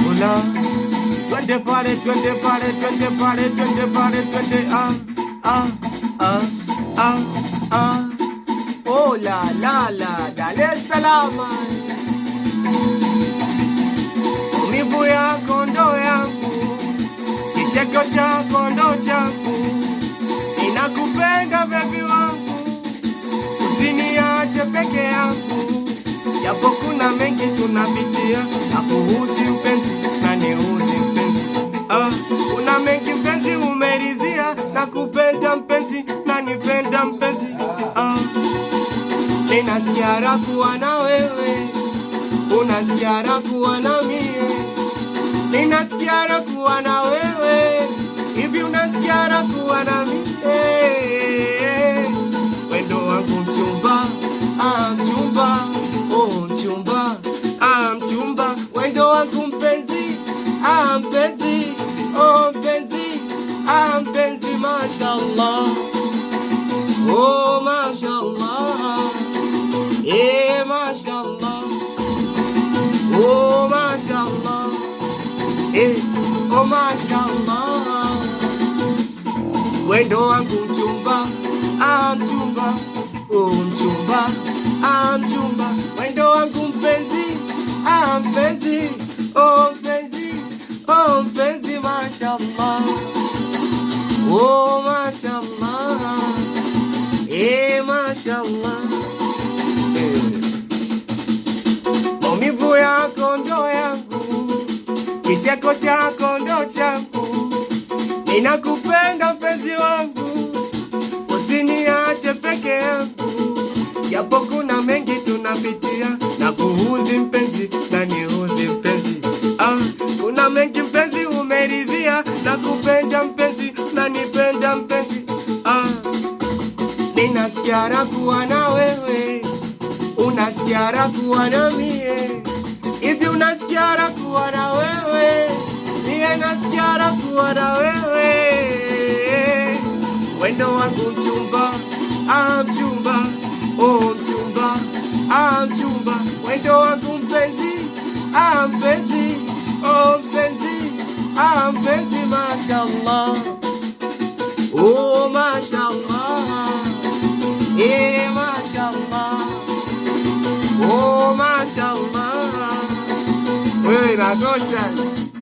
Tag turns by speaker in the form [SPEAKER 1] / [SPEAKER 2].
[SPEAKER 1] Una twende pale, twende pale, twende pale, twende pale, twende oh la Dar es Salaam. Maumivu yako ndo yangu, kicheko chako ndo changu, ninakupenda baby wangu, usiniache peke yangu, japo kuna mengi tunapitia, nakuudhi mpenzi na niudhi mpenzi. Kuna mengi mpenzi umeridhia, nakupenda mpenzi na nipenda mpenzi. Ninasikia raha kuwa na wewe, unasikia raha kuwa na mie. Ninasikia raha kuwa na wewe, hivi unasikia raha kuwa na mie. Wendo wangu mchumba, mchumba, oh mchumba, mchumba. Wendo wangu mpenzi, mpenzi, oh mpenzi, mpenzi. Mashallah, oh mashallah, mashallah, oh mashallah, oh mashallah. Wendo wangu mchumba, mchumba, oh mchumba, mchumba. Wendo wangu mpenzi, mpenzi, oh mpenzi, oh mpenzi. Mashallah, oh mashallah, mashallah. Maumivu yako ndo yangu, kicheko chako ndo changu, ninakupenda mpenzi wangu, usiniache peke yangu, japo kuna mengi tunapitia, nakuudhi mpenzi na niudhi mpenzi. Kuna mengi mpenzi umeridhia, nakupenda mpenzi na nipenda mpenzi. Ninasikia raha kuwa na wewe, unasikia raha kuwa na mie. Hivi unasikia raha kuwa na wewe, mie nasikia raha kuwa na wewe. Wendo wangu mchumba, mchumba, oh mchumba, mchumba. Wendo wangu mpenzi, mpenzi, oh mpenzi, mpenzi. Mashallah, oh mashallah, mashallah, oh mashallah. Wewe inatosha.